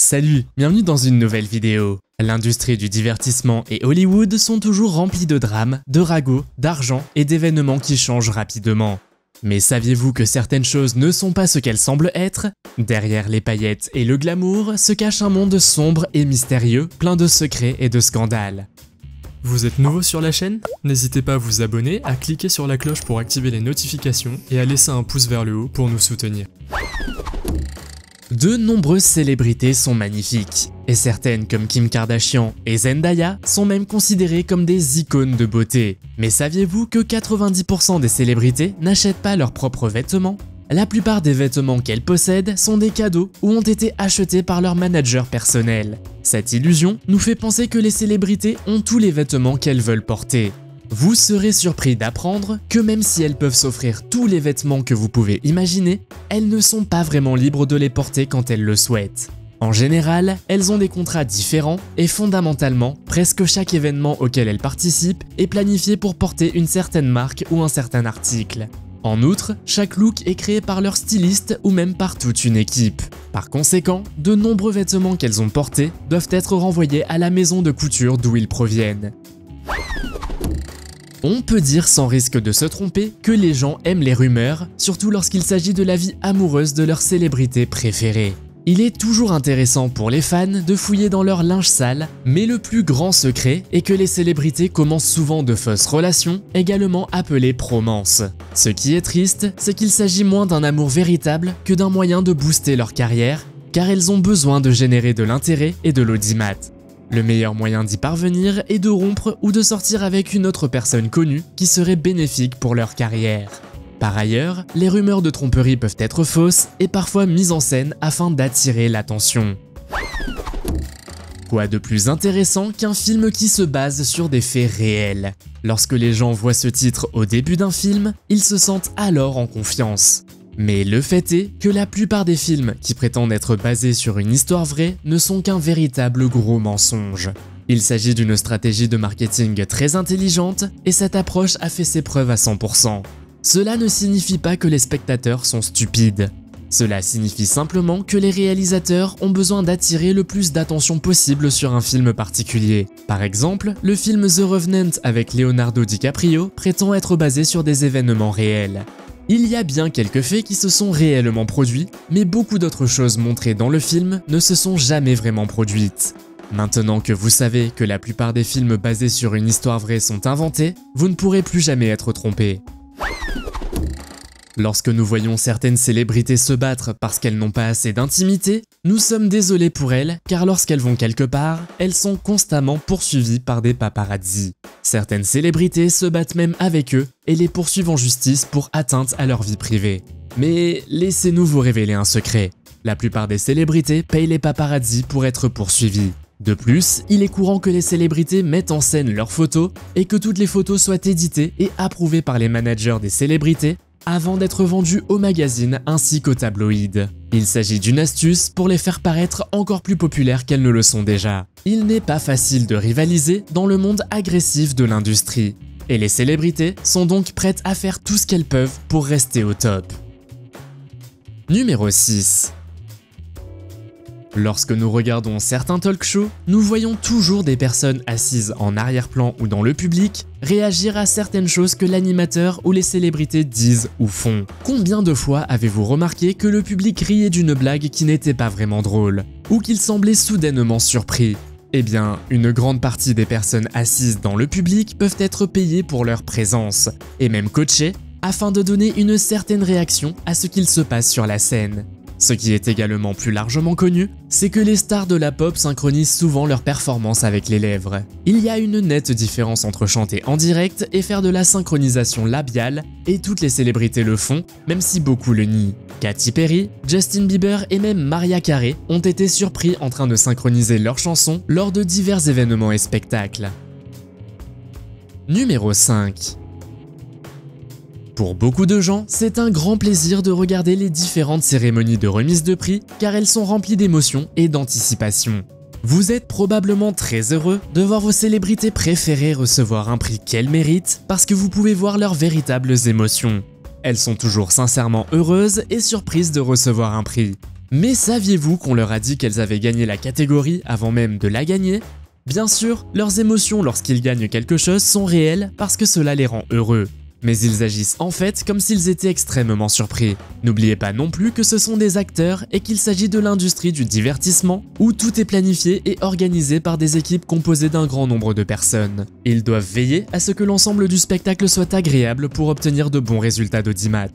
Salut, bienvenue dans une nouvelle vidéo. L'industrie du divertissement et Hollywood sont toujours remplis de drames, de ragots, d'argent et d'événements qui changent rapidement. Mais saviez-vous que certaines choses ne sont pas ce qu'elles semblent être? Derrière les paillettes et le glamour se cache un monde sombre et mystérieux, plein de secrets et de scandales. Vous êtes nouveau sur la chaîne? N'hésitez pas à vous abonner, à cliquer sur la cloche pour activer les notifications et à laisser un pouce vers le haut pour nous soutenir. De nombreuses célébrités sont magnifiques, et certaines comme Kim Kardashian et Zendaya sont même considérées comme des icônes de beauté. Mais saviez-vous que 90% des célébrités n'achètent pas leurs propres vêtements? La plupart des vêtements qu'elles possèdent sont des cadeaux ou ont été achetés par leur manager personnel. Cette illusion nous fait penser que les célébrités ont tous les vêtements qu'elles veulent porter. Vous serez surpris d'apprendre que même si elles peuvent s'offrir tous les vêtements que vous pouvez imaginer, elles ne sont pas vraiment libres de les porter quand elles le souhaitent. En général, elles ont des contrats différents et fondamentalement, presque chaque événement auquel elles participent est planifié pour porter une certaine marque ou un certain article. En outre, chaque look est créé par leur styliste ou même par toute une équipe. Par conséquent, de nombreux vêtements qu'elles ont portés doivent être renvoyés à la maison de couture d'où ils proviennent. On peut dire sans risque de se tromper que les gens aiment les rumeurs, surtout lorsqu'il s'agit de la vie amoureuse de leur célébrité préférée. Il est toujours intéressant pour les fans de fouiller dans leur linge sale, mais le plus grand secret est que les célébrités commencent souvent de fausses relations, également appelées promances. Ce qui est triste, c'est qu'il s'agit moins d'un amour véritable que d'un moyen de booster leur carrière, car elles ont besoin de générer de l'intérêt et de l'audimat. Le meilleur moyen d'y parvenir est de rompre ou de sortir avec une autre personne connue qui serait bénéfique pour leur carrière. Par ailleurs, les rumeurs de tromperie peuvent être fausses et parfois mises en scène afin d'attirer l'attention. Quoi de plus intéressant qu'un film qui se base sur des faits réels? Lorsque les gens voient ce titre au début d'un film, ils se sentent alors en confiance. Mais le fait est que la plupart des films qui prétendent être basés sur une histoire vraie ne sont qu'un véritable gros mensonge. Il s'agit d'une stratégie de marketing très intelligente et cette approche a fait ses preuves à 100%. Cela ne signifie pas que les spectateurs sont stupides. Cela signifie simplement que les réalisateurs ont besoin d'attirer le plus d'attention possible sur un film particulier. Par exemple, le film The Revenant avec Leonardo DiCaprio prétend être basé sur des événements réels. Il y a bien quelques faits qui se sont réellement produits, mais beaucoup d'autres choses montrées dans le film ne se sont jamais vraiment produites. Maintenant que vous savez que la plupart des films basés sur une histoire vraie sont inventés, vous ne pourrez plus jamais être trompé. Lorsque nous voyons certaines célébrités se battre parce qu'elles n'ont pas assez d'intimité, nous sommes désolés pour elles car lorsqu'elles vont quelque part, elles sont constamment poursuivies par des paparazzis. Certaines célébrités se battent même avec eux et les poursuivent en justice pour atteinte à leur vie privée. Mais laissez-nous vous révéler un secret. La plupart des célébrités payent les paparazzis pour être poursuivis. De plus, il est courant que les célébrités mettent en scène leurs photos et que toutes les photos soient éditées et approuvées par les managers des célébrités avant d'être vendues aux magazines ainsi qu'aux tabloïds. Il s'agit d'une astuce pour les faire paraître encore plus populaires qu'elles ne le sont déjà. Il n'est pas facile de rivaliser dans le monde agressif de l'industrie. Et les célébrités sont donc prêtes à faire tout ce qu'elles peuvent pour rester au top. Numéro 6. Lorsque nous regardons certains talk shows, nous voyons toujours des personnes assises en arrière-plan ou dans le public réagir à certaines choses que l'animateur ou les célébrités disent ou font. Combien de fois avez-vous remarqué que le public riait d'une blague qui n'était pas vraiment drôle, ou qu'il semblait soudainement surpris? Eh bien, une grande partie des personnes assises dans le public peuvent être payées pour leur présence, et même coachées, afin de donner une certaine réaction à ce qu'il se passe sur la scène. Ce qui est également plus largement connu, c'est que les stars de la pop synchronisent souvent leurs performances avec les lèvres. Il y a une nette différence entre chanter en direct et faire de la synchronisation labiale, et toutes les célébrités le font, même si beaucoup le nient. Katy Perry, Justin Bieber et même Mariah Carey ont été surpris en train de synchroniser leurs chansons lors de divers événements et spectacles. Numéro 5. Pour beaucoup de gens, c'est un grand plaisir de regarder les différentes cérémonies de remise de prix car elles sont remplies d'émotions et d'anticipation. Vous êtes probablement très heureux de voir vos célébrités préférées recevoir un prix qu'elles méritent parce que vous pouvez voir leurs véritables émotions. Elles sont toujours sincèrement heureuses et surprises de recevoir un prix. Mais saviez-vous qu'on leur a dit qu'elles avaient gagné la catégorie avant même de la gagner? Bien sûr, leurs émotions lorsqu'ils gagnent quelque chose sont réelles parce que cela les rend heureux. Mais ils agissent en fait comme s'ils étaient extrêmement surpris. N'oubliez pas non plus que ce sont des acteurs et qu'il s'agit de l'industrie du divertissement où tout est planifié et organisé par des équipes composées d'un grand nombre de personnes. Ils doivent veiller à ce que l'ensemble du spectacle soit agréable pour obtenir de bons résultats d'audimat.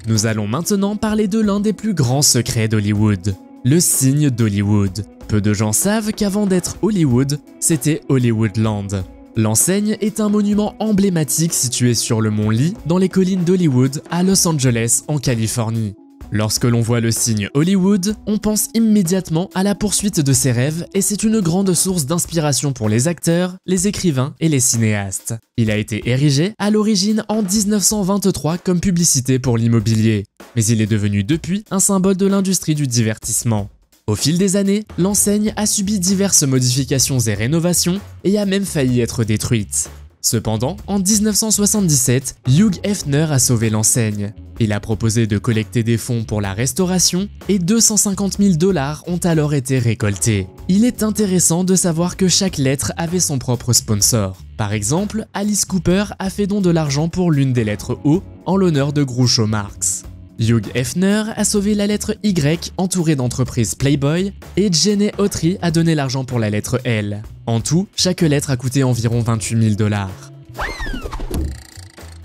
Nous allons maintenant parler de l'un des plus grands secrets d'Hollywood, le signe d'Hollywood. Peu de gens savent qu'avant d'être Hollywood, c'était Hollywoodland. L'enseigne est un monument emblématique situé sur le mont Lee dans les collines d'Hollywood à Los Angeles en Californie. Lorsque l'on voit le signe Hollywood, on pense immédiatement à la poursuite de ses rêves et c'est une grande source d'inspiration pour les acteurs, les écrivains et les cinéastes. Il a été érigé à l'origine en 1923 comme publicité pour l'immobilier, mais il est devenu depuis un symbole de l'industrie du divertissement. Au fil des années, l'enseigne a subi diverses modifications et rénovations et a même failli être détruite. Cependant, en 1977, Hugh Hefner a sauvé l'enseigne. Il a proposé de collecter des fonds pour la restauration et 250 000 $ ont alors été récoltés. Il est intéressant de savoir que chaque lettre avait son propre sponsor. Par exemple, Alice Cooper a fait don de l'argent pour l'une des lettres O en l'honneur de Groucho Marx. Hugh Hefner a sauvé la lettre Y entourée d'entreprises Playboy et Jenny Autry a donné l'argent pour la lettre L. En tout, chaque lettre a coûté environ 28 000 $.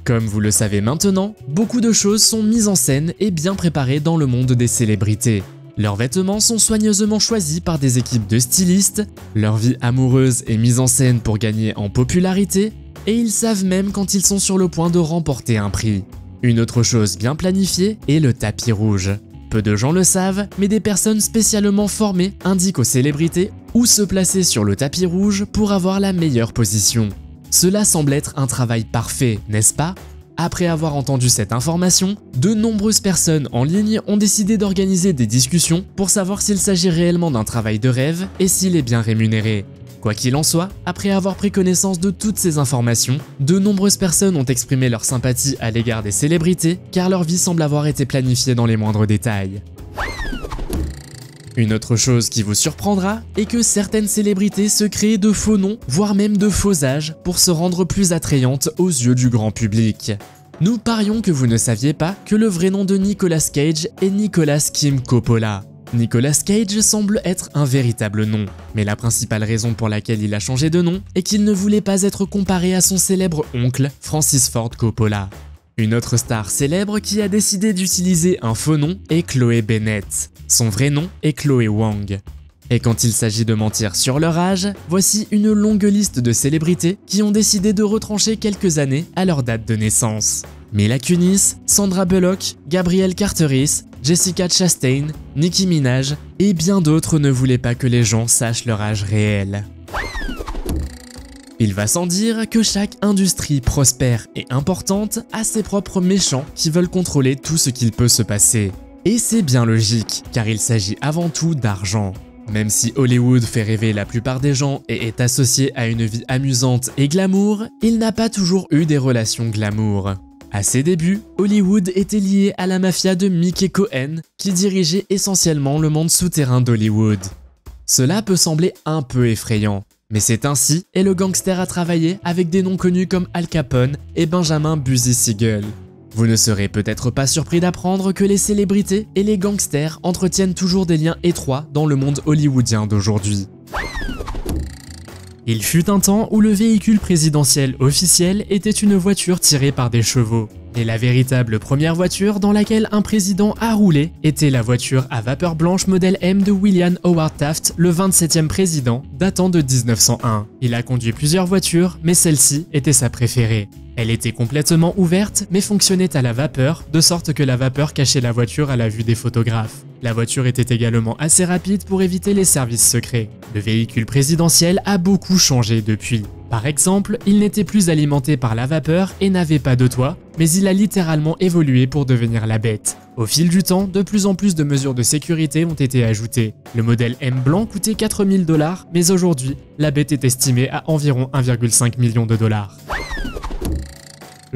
Comme vous le savez maintenant, beaucoup de choses sont mises en scène et bien préparées dans le monde des célébrités. Leurs vêtements sont soigneusement choisis par des équipes de stylistes, leur vie amoureuse est mise en scène pour gagner en popularité, et ils savent même quand ils sont sur le point de remporter un prix. Une autre chose bien planifiée est le tapis rouge. Peu de gens le savent, mais des personnes spécialement formées indiquent aux célébrités où se placer sur le tapis rouge pour avoir la meilleure position. Cela semble être un travail parfait, n'est-ce pas? Après avoir entendu cette information, de nombreuses personnes en ligne ont décidé d'organiser des discussions pour savoir s'il s'agit réellement d'un travail de rêve et s'il est bien rémunéré. Quoi qu'il en soit, après avoir pris connaissance de toutes ces informations, de nombreuses personnes ont exprimé leur sympathie à l'égard des célébrités car leur vie semble avoir été planifiée dans les moindres détails. Une autre chose qui vous surprendra est que certaines célébrités se créent de faux noms, voire même de faux âges, pour se rendre plus attrayantes aux yeux du grand public. Nous parions que vous ne saviez pas que le vrai nom de Nicolas Cage est Nicolas Kim Coppola. Nicolas Cage semble être un véritable nom, mais la principale raison pour laquelle il a changé de nom est qu'il ne voulait pas être comparé à son célèbre oncle, Francis Ford Coppola. Une autre star célèbre qui a décidé d'utiliser un faux nom est Chloé Bennett. Son vrai nom est Chloé Wang. Et quand il s'agit de mentir sur leur âge, voici une longue liste de célébrités qui ont décidé de retrancher quelques années à leur date de naissance. Mila Kunis, Sandra Bullock, Gabrielle Carteris, Jessica Chastain, Nicki Minaj et bien d'autres ne voulaient pas que les gens sachent leur âge réel. Il va sans dire que chaque industrie prospère et importante a ses propres méchants qui veulent contrôler tout ce qu'il peut se passer. Et c'est bien logique, car il s'agit avant tout d'argent. Même si Hollywood fait rêver la plupart des gens et est associé à une vie amusante et glamour, il n'a pas toujours eu des relations glamour. À ses débuts, Hollywood était lié à la mafia de Mickey Cohen, qui dirigeait essentiellement le monde souterrain d'Hollywood. Cela peut sembler un peu effrayant, mais c'est ainsi et le gangster a travaillé avec des noms connus comme Al Capone et Benjamin Bussy Siegel. Vous ne serez peut-être pas surpris d'apprendre que les célébrités et les gangsters entretiennent toujours des liens étroits dans le monde hollywoodien d'aujourd'hui. Il fut un temps où le véhicule présidentiel officiel était une voiture tirée par des chevaux. Et la véritable première voiture dans laquelle un président a roulé était la voiture à vapeur blanche modèle M de William Howard Taft, le 27e président, datant de 1901. Il a conduit plusieurs voitures, mais celle-ci était sa préférée. Elle était complètement ouverte, mais fonctionnait à la vapeur, de sorte que la vapeur cachait la voiture à la vue des photographes. La voiture était également assez rapide pour éviter les services secrets. Le véhicule présidentiel a beaucoup changé depuis. Par exemple, il n'était plus alimenté par la vapeur et n'avait pas de toit, mais il a littéralement évolué pour devenir la bête. Au fil du temps, de plus en plus de mesures de sécurité ont été ajoutées. Le modèle M blanc coûtait 4 000 $, mais aujourd'hui, la bête est estimée à environ 1,5 million de $.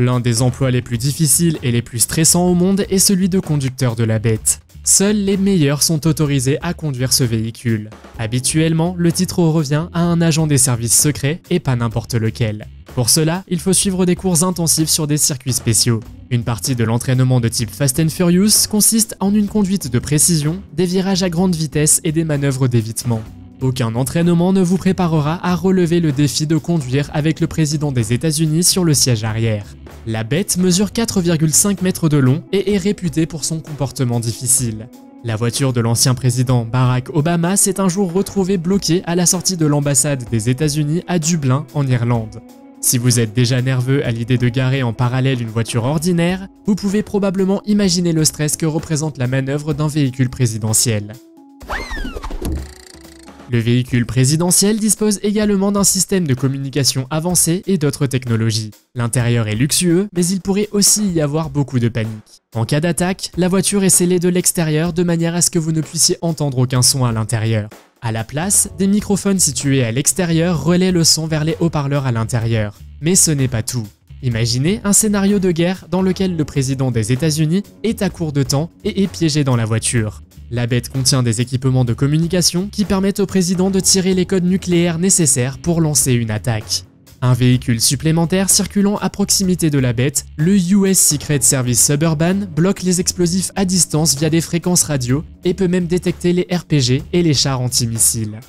L'un des emplois les plus difficiles et les plus stressants au monde est celui de conducteur de la bête. Seuls les meilleurs sont autorisés à conduire ce véhicule. Habituellement, le titre revient à un agent des services secrets et pas n'importe lequel. Pour cela, il faut suivre des cours intensifs sur des circuits spéciaux. Une partie de l'entraînement de type Fast and Furious consiste en une conduite de précision, des virages à grande vitesse et des manœuvres d'évitement. Aucun entraînement ne vous préparera à relever le défi de conduire avec le président des États-Unis sur le siège arrière. La bête mesure 4,5 mètres de long et est réputée pour son comportement difficile. La voiture de l'ancien président Barack Obama s'est un jour retrouvée bloquée à la sortie de l'ambassade des États-Unis à Dublin, en Irlande. Si vous êtes déjà nerveux à l'idée de garer en parallèle une voiture ordinaire, vous pouvez probablement imaginer le stress que représente la manœuvre d'un véhicule présidentiel. Le véhicule présidentiel dispose également d'un système de communication avancé et d'autres technologies. L'intérieur est luxueux, mais il pourrait aussi y avoir beaucoup de panique. En cas d'attaque, la voiture est scellée de l'extérieur de manière à ce que vous ne puissiez entendre aucun son à l'intérieur. À la place, des microphones situés à l'extérieur relaient le son vers les haut-parleurs à l'intérieur. Mais ce n'est pas tout. Imaginez un scénario de guerre dans lequel le président des États-Unis est à court de temps et est piégé dans la voiture. La bête contient des équipements de communication qui permettent au président de tirer les codes nucléaires nécessaires pour lancer une attaque. Un véhicule supplémentaire circulant à proximité de la bête, le US Secret Service Suburban bloque les explosifs à distance via des fréquences radio et peut même détecter les RPG et les chars antimissiles.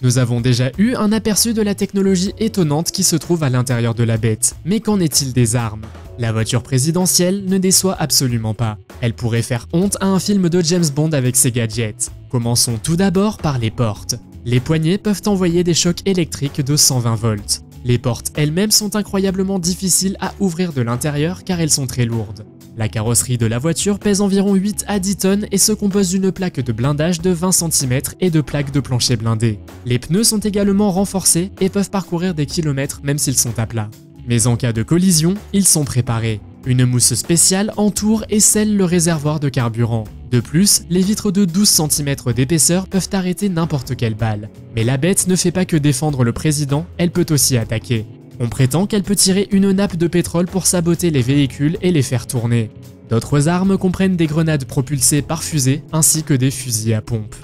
Nous avons déjà eu un aperçu de la technologie étonnante qui se trouve à l'intérieur de la bête, mais qu'en est-il des armes? La voiture présidentielle ne déçoit absolument pas. Elle pourrait faire honte à un film de James Bond avec ses gadgets. Commençons tout d'abord par les portes. Les poignées peuvent envoyer des chocs électriques de 120 volts. Les portes elles-mêmes sont incroyablement difficiles à ouvrir de l'intérieur car elles sont très lourdes. La carrosserie de la voiture pèse environ 8 à 10 tonnes et se compose d'une plaque de blindage de 20 cm et de plaques de plancher blindé. Les pneus sont également renforcés et peuvent parcourir des kilomètres même s'ils sont à plat. Mais en cas de collision, ils sont préparés. Une mousse spéciale entoure et scelle le réservoir de carburant. De plus, les vitres de 12 cm d'épaisseur peuvent arrêter n'importe quelle balle. Mais la bête ne fait pas que défendre le président, elle peut aussi attaquer. On prétend qu'elle peut tirer une nappe de pétrole pour saboter les véhicules et les faire tourner. D'autres armes comprennent des grenades propulsées par fusée ainsi que des fusils à pompe.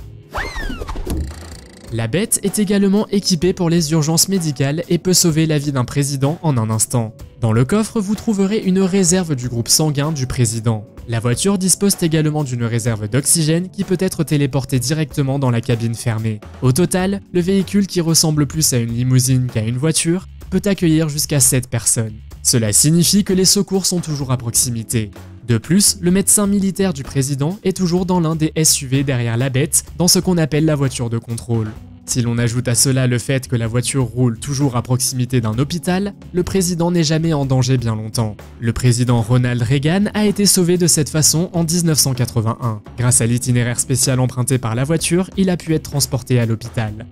La bête est également équipée pour les urgences médicales et peut sauver la vie d'un président en un instant. Dans le coffre, vous trouverez une réserve du groupe sanguin du président. La voiture dispose également d'une réserve d'oxygène qui peut être téléportée directement dans la cabine fermée. Au total, le véhicule qui ressemble plus à une limousine qu'à une voiture peut accueillir jusqu'à 7 personnes. Cela signifie que les secours sont toujours à proximité. De plus, le médecin militaire du président est toujours dans l'un des SUV derrière la bête, dans ce qu'on appelle la voiture de contrôle. Si l'on ajoute à cela le fait que la voiture roule toujours à proximité d'un hôpital, le président n'est jamais en danger bien longtemps. Le président Ronald Reagan a été sauvé de cette façon en 1981. Grâce à l'itinéraire spécial emprunté par la voiture, il a pu être transporté à l'hôpital.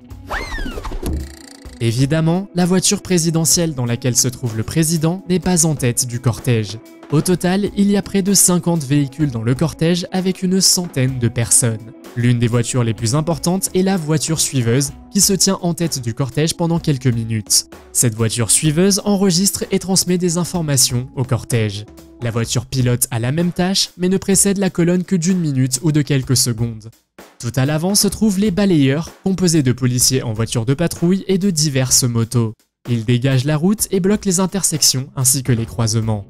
Évidemment, la voiture présidentielle dans laquelle se trouve le président n'est pas en tête du cortège. Au total, il y a près de 50 véhicules dans le cortège avec une centaine de personnes. L'une des voitures les plus importantes est la voiture suiveuse qui se tient en tête du cortège pendant quelques minutes. Cette voiture suiveuse enregistre et transmet des informations au cortège. La voiture pilote a la même tâche mais ne précède la colonne que d'1 minute ou de quelques secondes. Tout à l'avant se trouvent les balayeurs, composés de policiers en voiture de patrouille et de diverses motos. Ils dégagent la route et bloquent les intersections ainsi que les croisements.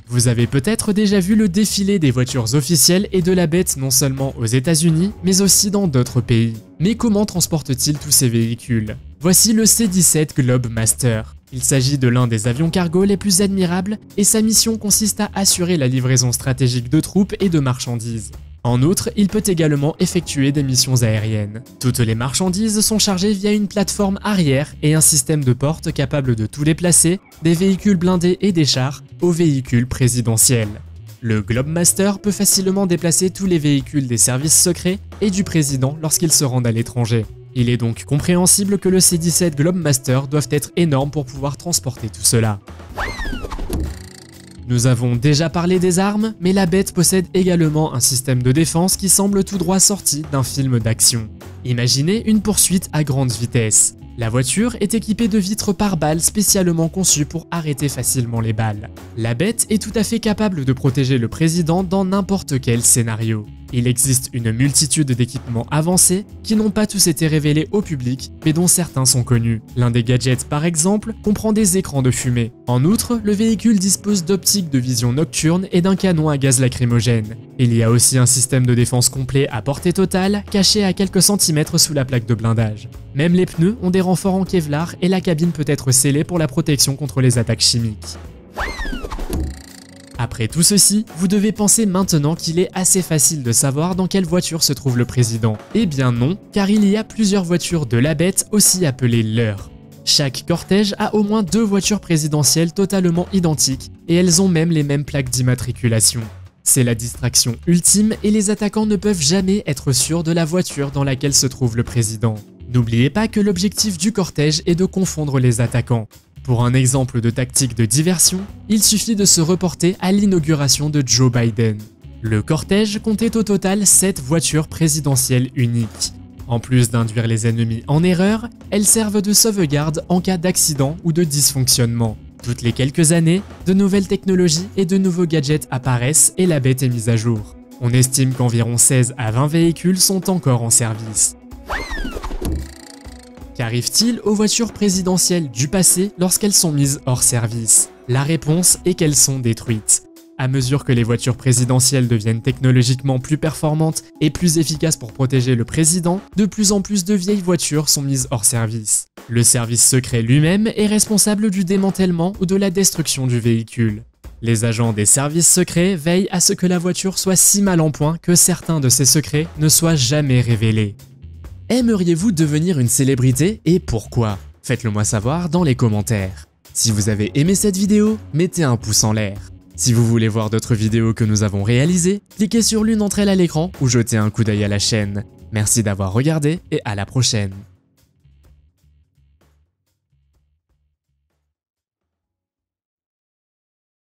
Vous avez peut-être déjà vu le défilé des voitures officielles et de la bête non seulement aux États-Unis, mais aussi dans d'autres pays. Mais comment transporte-t-il tous ces véhicules? Voici le C-17 Globemaster. Il s'agit de l'un des avions cargo les plus admirables et sa mission consiste à assurer la livraison stratégique de troupes et de marchandises. En outre, il peut également effectuer des missions aériennes. Toutes les marchandises sont chargées via une plateforme arrière et un système de porte capable de tout déplacer, des véhicules blindés et des chars, aux véhicules présidentiels. Le Globemaster peut facilement déplacer tous les véhicules des services secrets et du président lorsqu'ils se rendent à l'étranger. Il est donc compréhensible que le C-17 Globemaster doivent être énormes pour pouvoir transporter tout cela. Nous avons déjà parlé des armes, mais la bête possède également un système de défense qui semble tout droit sorti d'un film d'action. Imaginez une poursuite à grande vitesse. La voiture est équipée de vitres pare-balles spécialement conçues pour arrêter facilement les balles. La bête est tout à fait capable de protéger le président dans n'importe quel scénario. Il existe une multitude d'équipements avancés qui n'ont pas tous été révélés au public, mais dont certains sont connus. L'un des gadgets, par exemple, comprend des écrans de fumée. En outre, le véhicule dispose d'optiques de vision nocturne et d'un canon à gaz lacrymogène. Il y a aussi un système de défense complet à portée totale, caché à quelques centimètres sous la plaque de blindage. Même les pneus ont des renforts en Kevlar et la cabine peut être scellée pour la protection contre les attaques chimiques. Après tout ceci, vous devez penser maintenant qu'il est assez facile de savoir dans quelle voiture se trouve le président. Eh bien non, car il y a plusieurs voitures de la bête, aussi appelées leurres. Chaque cortège a au moins 2 voitures présidentielles totalement identiques, et elles ont même les mêmes plaques d'immatriculation. C'est la distraction ultime et les attaquants ne peuvent jamais être sûrs de la voiture dans laquelle se trouve le président. N'oubliez pas que l'objectif du cortège est de confondre les attaquants. Pour un exemple de tactique de diversion, il suffit de se reporter à l'inauguration de Joe Biden. Le cortège comptait au total 7 voitures présidentielles uniques. En plus d'induire les ennemis en erreur, elles servent de sauvegarde en cas d'accident ou de dysfonctionnement. Toutes les quelques années, de nouvelles technologies et de nouveaux gadgets apparaissent et la bête est mise à jour. On estime qu'environ 16 à 20 véhicules sont encore en service. Qu'arrive-t-il aux voitures présidentielles du passé lorsqu'elles sont mises hors service? La réponse est qu'elles sont détruites. À mesure que les voitures présidentielles deviennent technologiquement plus performantes et plus efficaces pour protéger le président, de plus en plus de vieilles voitures sont mises hors service. Le service secret lui-même est responsable du démantèlement ou de la destruction du véhicule. Les agents des services secrets veillent à ce que la voiture soit si mal en point que certains de ses secrets ne soient jamais révélés. Aimeriez-vous devenir une célébrité et pourquoi? Faites-le moi savoir dans les commentaires. Si vous avez aimé cette vidéo, mettez un pouce en l'air. Si vous voulez voir d'autres vidéos que nous avons réalisées, cliquez sur l'une d'entre elles à l'écran ou jetez un coup d'œil à la chaîne. Merci d'avoir regardé et à la prochaine.